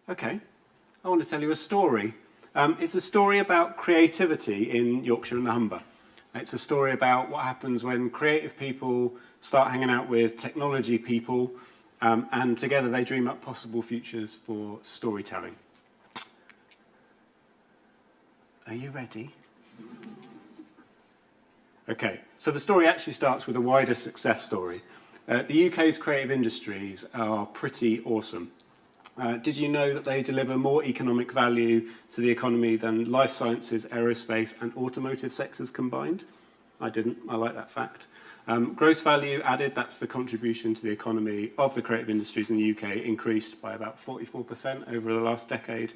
Okay, I want to tell you a story. It's a story about creativity in Yorkshire and the Humber. It's a story about what happens when creative people start hanging out with technology people, and together they dream up possible futures for storytelling. Are you ready? Okay, so the story actually starts with a wider success story. The UK's creative industries are pretty awesome. Did you know that they deliver more economic value to the economy than life sciences, aerospace and automotive sectors combined? I didn't. I like that fact. Gross value added, that's the contribution to the economy of the creative industries in the UK, increased by about 44% over the last decade.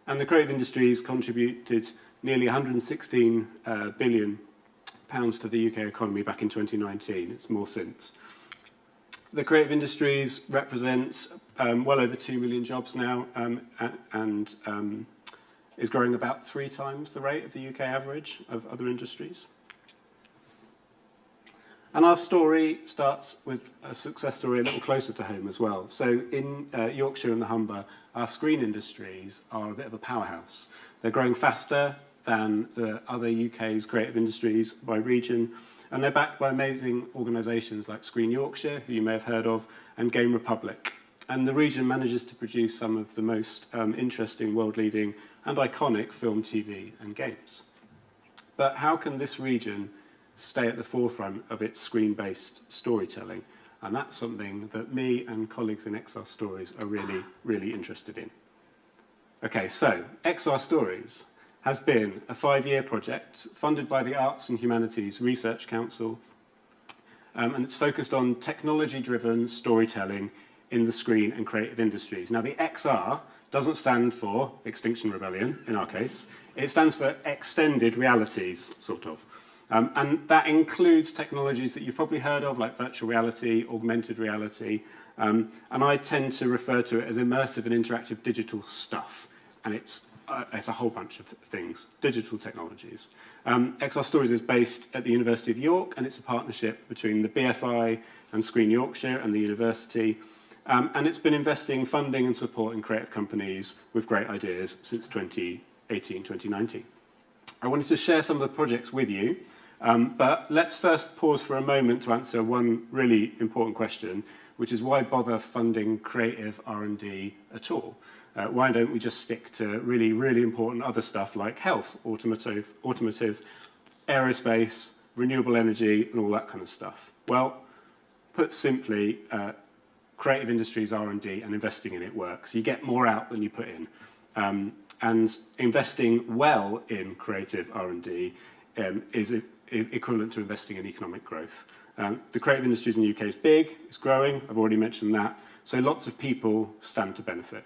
And the creative industries contributed nearly 116 billion pounds to the UK economy back in 2019. It's more since. The creative industries represents well over 2 million jobs now, and is growing about 3 times the rate of the UK average of other industries. And our story starts with a success story a little closer to home as well. So in Yorkshire and the Humber, our screen industries are a bit of a powerhouse. They're growing faster than the other UK's creative industries by region, and they're backed by amazing organisations like Screen Yorkshire, who you may have heard of, and Game Republic. And the region manages to produce some of the most interesting, world-leading and iconic film, TV and games. But how can this region stay at the forefront of its screen-based storytelling? And that's something that me and colleagues in XR Stories are really, really interested in. Okay, so XR Stories has been a 5-year project funded by the Arts and Humanities Research Council, and it's focused on technology-driven storytelling in the screen and creative industries. Now, the XR doesn't stand for Extinction Rebellion, in our case. It stands for Extended Realities, sort of. And that includes technologies that you've probably heard of, like virtual reality, augmented reality, and I tend to refer to it as immersive and interactive digital stuff, and it's a whole bunch of things, digital technologies. XR Stories is based at the University of York, and it's a partnership between the BFI and Screen Yorkshire and the university, and it's been investing funding and supporting creative companies with great ideas since 2018, 2019. I wanted to share some of the projects with you, but let's first pause for a moment to answer one really important question, which is why bother funding creative R&D at all? Why don't we just stick to really, really important other stuff like health, automotive, aerospace, renewable energy, and all that kind of stuff? Well, put simply, creative industries R&D and investing in it works. You get more out than you put in. And investing well in creative R&D is equivalent to investing in economic growth. The creative industries in the UK is big, it's growing, I've already mentioned that, so lots of people stand to benefit.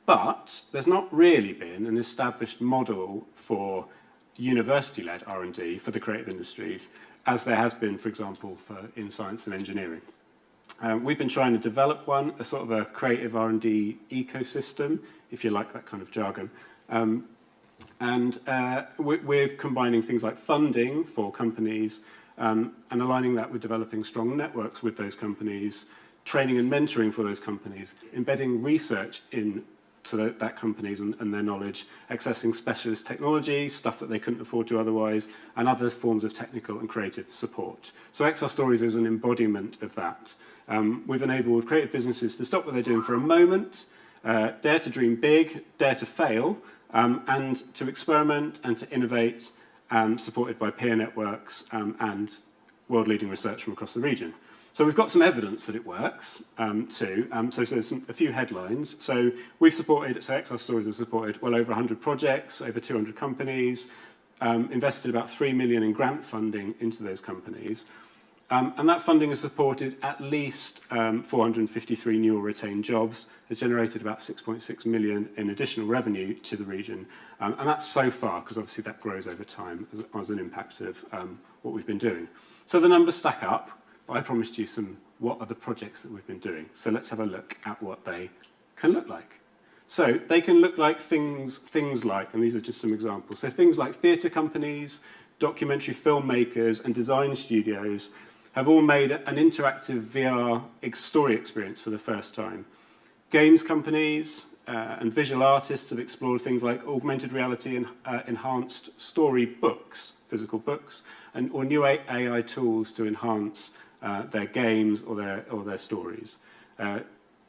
But there's not really been an established model for university-led R&D for the creative industries, as there has been, for example, in science and engineering. We've been trying to develop one, a sort of a creative R&D ecosystem, if you like that kind of jargon. We're combining things like funding for companies and aligning that with developing strong networks with those companies, training and mentoring for those companies, embedding research into that companies and their knowledge, accessing specialist technology, stuff that they couldn't afford to otherwise, and other forms of technical and creative support. So XR Stories is an embodiment of that. We've enabled creative businesses to stop what they're doing for a moment, dare to dream big, dare to fail, and to experiment and to innovate, supported by peer networks and world-leading research from across the region. So we've got some evidence that it works too. So there's a few headlines. So XR Stories has supported well over 100 projects, over 200 companies, invested about 3 million in grant funding into those companies. And that funding has supported at least 453 new or retained jobs, has generated about 6.6 million in additional revenue to the region. And that's so far, because obviously that grows over time as an impact of what we've been doing. So the numbers stack up. I promised you what are the projects that we've been doing. So let's have a look at what they can look like. So they can look like things like, and these are just some examples, so things like theatre companies, documentary filmmakers and design studios have all made an interactive VR story experience for the first time. Games companies and visual artists have explored things like augmented reality and enhanced story books, physical books, or new AI tools to enhance their games or their stories.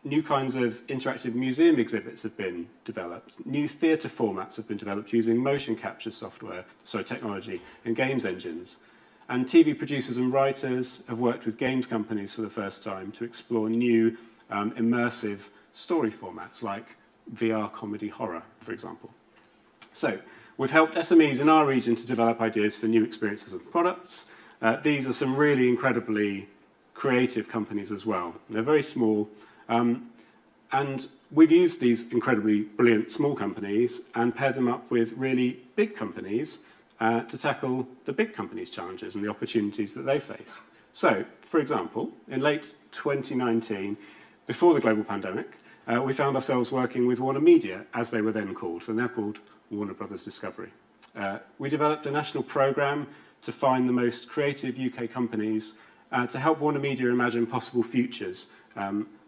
New kinds of interactive museum exhibits have been developed. New theatre formats have been developed using motion capture technology and games engines. And TV producers and writers have worked with games companies for the first time to explore new immersive story formats like VR comedy horror, for example. So we've helped SMEs in our region to develop ideas for new experiences and products. These are some really incredibly creative companies as well. They're very small, and we've used these incredibly brilliant small companies and paired them up with really big companies to tackle the big companies' challenges and the opportunities that they face. So, for example, in late 2019, before the global pandemic, we found ourselves working with Warner Media, as they were then called, and they're called Warner Brothers Discovery. We developed a national programme to find the most creative UK companies to help Warner Media imagine possible futures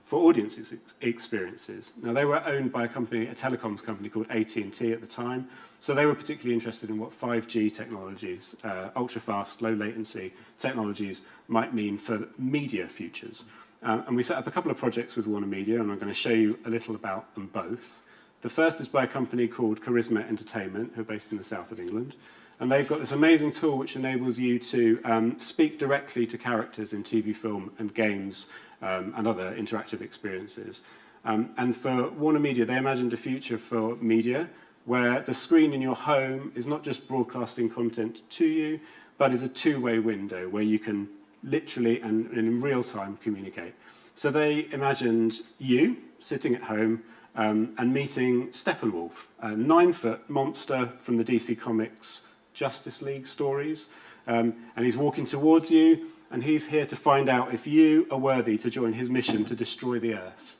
for audience experiences. Now, they were owned by a telecoms company called AT&T at the time, so they were particularly interested in what 5G technologies, ultra-fast, low-latency technologies might mean for media futures. And we set up a couple of projects with Warner Media, and I'm going to show you a little about them both. The first is by a company called Charisma Entertainment, who are based in the south of England. And they've got this amazing tool which enables you to speak directly to characters in TV, film, and games and other interactive experiences. And for Warner Media, they imagined a future for media where the screen in your home is not just broadcasting content to you, but is a two-way window where you can literally and in real time communicate. So they imagined you sitting at home and meeting Steppenwolf, a 9-foot monster from the DC Comics Justice League stories. And he's walking towards you, and he's here to find out if you are worthy to join his mission to destroy the Earth.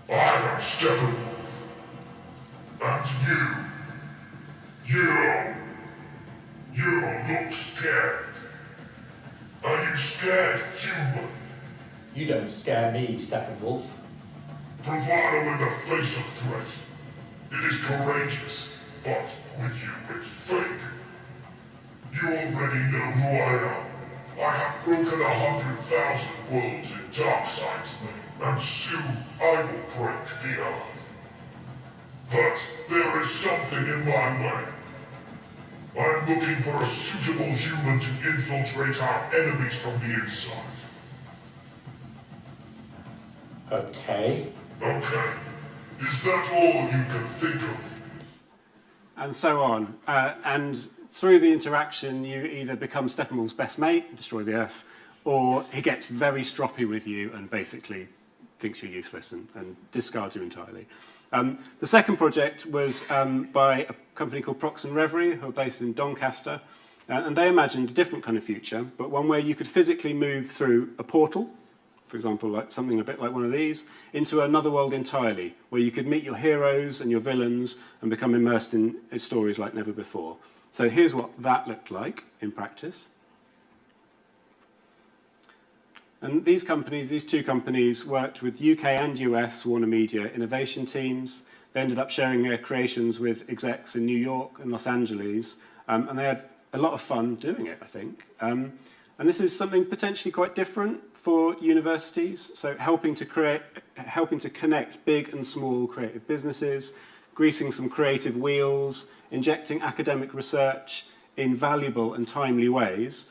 I am Steppenwolf, and you look scared. Are you scared, human? You don't scare me, Steppenwolf. Bravado in the face of threat. It is courageous, but with you it's fake. You already know who I am. I have broken 100,000 worlds in Darkseid's name, and soon I will break the Earth. But there is something in my way. I'm looking for a suitable human to infiltrate our enemies from the inside. Okay. Okay. Is that all you can think of? And so on. And through the interaction, you either become Steppenwolf's best mate and destroy the Earth, or he gets very stroppy with you and basically thinks you're useless and discards you entirely. The second project was by a company called Prox and Reverie, who are based in Doncaster, and they imagined a different kind of future, but one where you could physically move through a portal, for example, like something a bit like one of these, into another world entirely, where you could meet your heroes and your villains and become immersed in stories like never before. So here's what that looked like in practice. And these two companies, worked with UK and US Warner Media innovation teams. They ended up sharing their creations with execs in New York and Los Angeles, and they had a lot of fun doing it, I think. And this is something potentially quite different for universities, so helping to connect big and small creative businesses, greasing some creative wheels, injecting academic research in valuable and timely ways.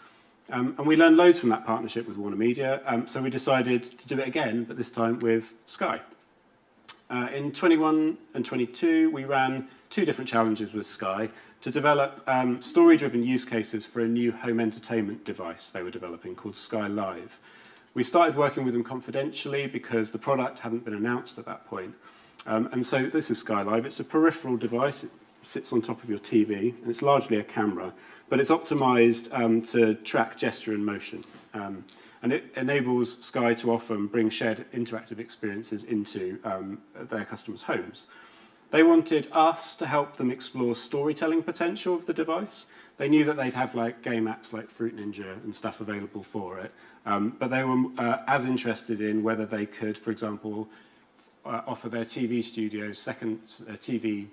And we learned loads from that partnership with Warner Media, so we decided to do it again, but this time with Sky. In 21 and 22, we ran 2 different challenges with Sky to develop story-driven use cases for a new home entertainment device they were developing called Sky Live. We started working with them confidentially because the product hadn't been announced at that point. And so this is Sky Live. It's a peripheral device. It sits on top of your TV, and it's largely a camera, but it's optimized to track gesture and motion. And it enables Sky to often bring shared interactive experiences into their customers' homes. They wanted us to help them explore storytelling potential of the device. They knew that they'd have like game apps like Fruit Ninja and stuff available for it, but they were as interested in whether they could, for example, offer their TV studios TV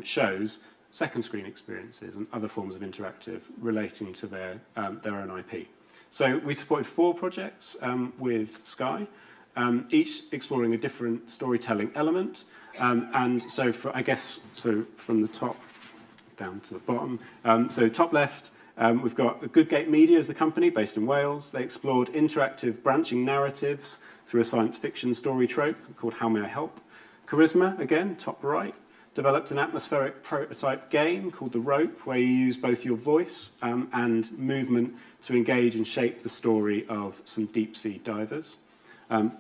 shows second screen experiences and other forms of interactive relating to their own IP. So we supported 4 projects with Sky, each exploring a different storytelling element. And so, from the top down to the bottom. So top left, we've got Good Gate Media as the company based in Wales. They explored interactive branching narratives through a science fiction story trope called How May I Help? Charisma, again, top right, developed an atmospheric prototype game called The Rope, where you use both your voice and movement to engage and shape the story of some deep-sea divers.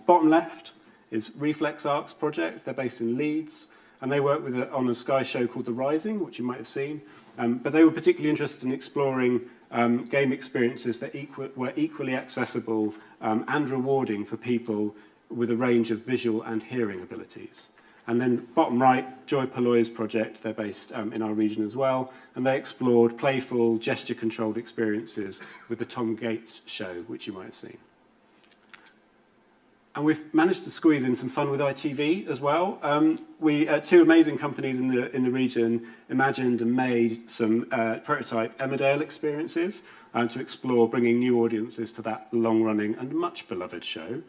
Bottom left is Reflex Arcs project. They're based in Leeds, and they work on a Sky show called The Rising, which you might have seen. But they were particularly interested in exploring game experiences that were equally accessible and rewarding for people with a range of visual and hearing abilities. And then bottom right, Joy Polloy's project, they're based in our region as well, and they explored playful, gesture-controlled experiences with the Tom Gates show, which you might have seen. And we've managed to squeeze in some fun with ITV as well. Two amazing companies in the region imagined and made some prototype Emmerdale experiences to explore bringing new audiences to that long-running and much-beloved show.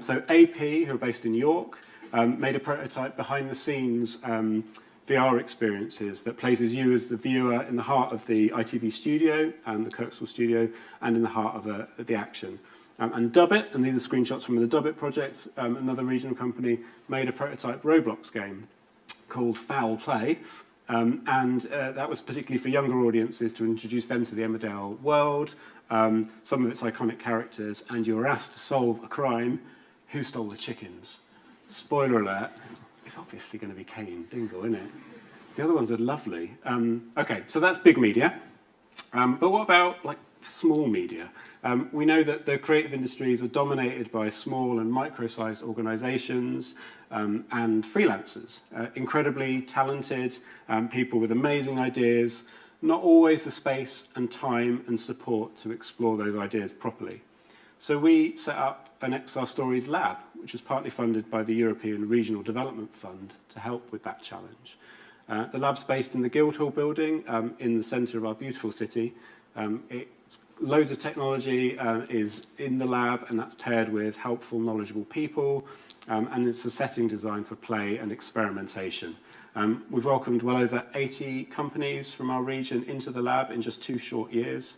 So AP, who are based in York, made a prototype behind-the-scenes VR experiences that places you as the viewer in the heart of the ITV studio and the Kirksall studio and in the heart of the action. And Dubbit, and these are screenshots from the Dubbit project, another regional company, made a prototype Roblox game called Foul Play, and that was particularly for younger audiences to introduce them to the Emmerdale world, some of its iconic characters, and you were asked to solve a crime. Who stole the chickens? Spoiler alert, it's obviously going to be Kane Dingle, isn't it? The other ones are lovely. Okay, so that's big media. But what about like small media? We know that the creative industries are dominated by small and micro-sized organisations and freelancers, incredibly talented people with amazing ideas, not always the space and time and support to explore those ideas properly. So we set up an XR Stories lab, which was partly funded by the European Regional Development Fund to help with that challenge. The lab's based in the Guildhall building in the centre of our beautiful city. Loads of technology is in the lab, and that's paired with helpful, knowledgeable people, and it's a setting designed for play and experimentation. We've welcomed well over 80 companies from our region into the lab in just 2 short years,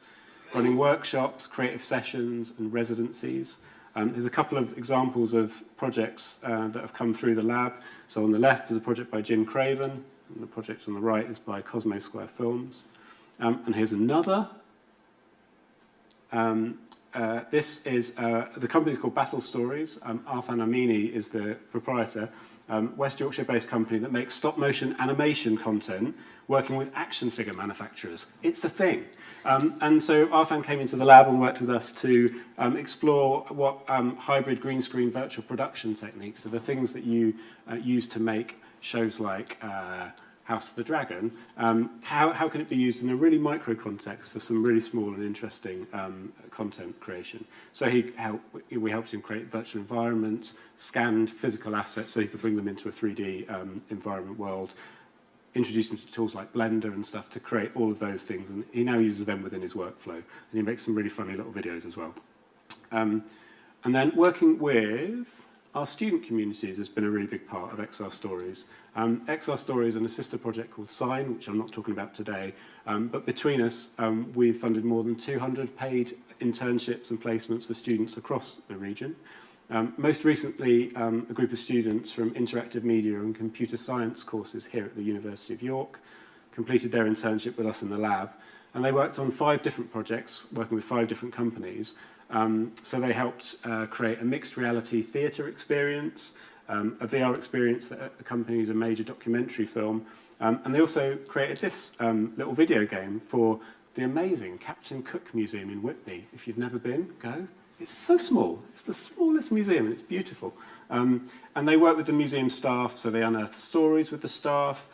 running workshops, creative sessions, and residencies. There's a couple of examples of projects that have come through the lab. So on the left is a project by Jim Craven, and the project on the right is by Cosmo Square Films. And here's another. This is, the company is called Battle Stories. Arfan Amini is the proprietor. West Yorkshire-based company that makes stop-motion animation content working with action figure manufacturers. It's a thing. And so Arfan came into the lab and worked with us to explore what hybrid green screen virtual production techniques are the things that you use to make shows like House of the Dragon. How can it be used in a really micro context for some really small and interesting content creation? So we helped him create virtual environments, scanned physical assets so he could bring them into a 3D environment world, introduced him to tools like Blender and stuff to create all of those things, and he now uses them within his workflow, and he makes some really funny little videos as well. And then working with our student communities has been a really big part of XR Stories. XR Stories and a sister project called Sign, which I'm not talking about today, but between us, we've funded more than 200 paid internships and placements for students across the region. Most recently, a group of students from interactive media and computer science courses here at the University of York completed their internship with us in the lab, and they worked on 5 different projects, working with 5 different companies. So they helped create a mixed reality theatre experience, a VR experience that accompanies a major documentary film, and they also created this little video game for the amazing Captain Cook Museum in Whitby. If you've never been, go. It's so small. It's the smallest museum, and it's beautiful. And they work with the museum staff, so they unearthed stories with the staff,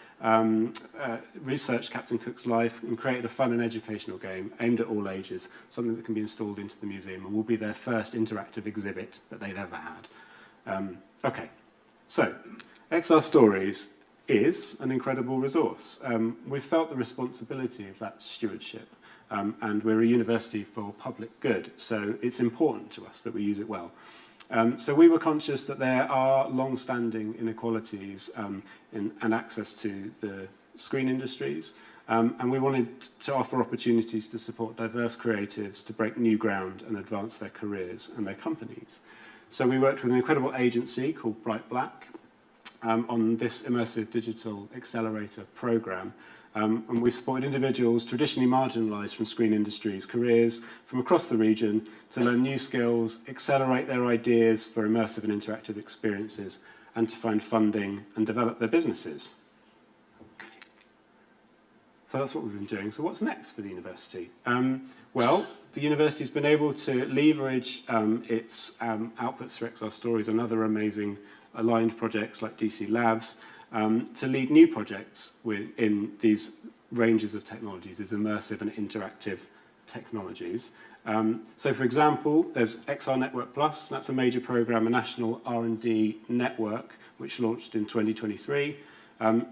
researched Captain Cook's life, and created a fun and educational game aimed at all ages, something that can be installed into the museum and will be their first interactive exhibit that they've ever had. Okay, so XR Stories is an incredible resource. We've felt the responsibility of that stewardship, and we're a university for public good, so it's important to us that we use it well. So we were conscious that there are long-standing inequalities in access to the screen industries, and we wanted to offer opportunities to support diverse creatives to break new ground and advance their careers and their companies. So we worked with an incredible agency called Bright Black on this immersive digital accelerator program. And we supported individuals traditionally marginalised from screen industries, careers from across the region to learn new skills, accelerate their ideas for immersive and interactive experiences, and to find funding and develop their businesses. Okay. So that's what we've been doing. So what's next for the university? Well, the university's been able to leverage its outputs for XR Stories and other amazing aligned projects like DC Labs, to lead new projects in these ranges of technologies, these immersive and interactive technologies. So, for example, there's XR Network Plus. That's a major program, a national R&D network, which launched in 2023.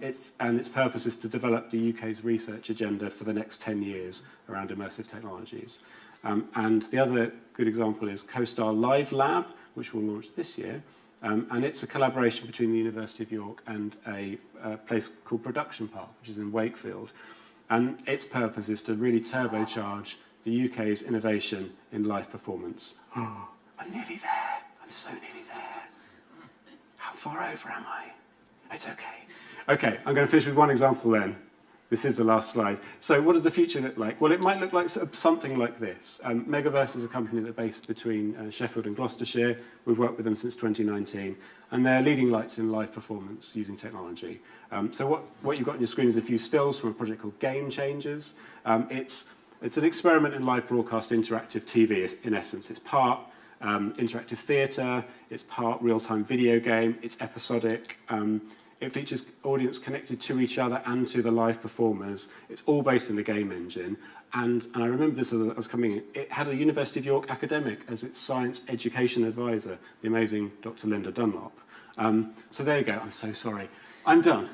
Its purpose is to develop the UK's research agenda for the next 10 years around immersive technologies. And the other good example is CoStar Live Lab, which will launch this year. And it's a collaboration between the University of York and a place called Production Park, which is in Wakefield. And its purpose is to really turbocharge the UK's innovation in live performance. Oh, I'm nearly there. I'm so nearly there. How far over am I? It's okay. Okay, I'm going to finish with one example then. This is the last slide. So what does the future look like? Well, it might look like something like this. Megaverse is a company that's based between Sheffield and Gloucestershire. We've worked with them since 2019. And they're leading lights in live performance using technology. So what you've got on your screen is a few stills from a project called Game Changers. It's an experiment in live broadcast interactive TV, in essence. It's part interactive theatre, it's part real-time video game, it's episodic. It features audience connected to each other and to the live performers. It's all based in the game engine. And I remember this as I was coming in. It had a University of York academic as its science education advisor, the amazing Dr. Linda Dunlop. So there you go. I'm so sorry. I'm done.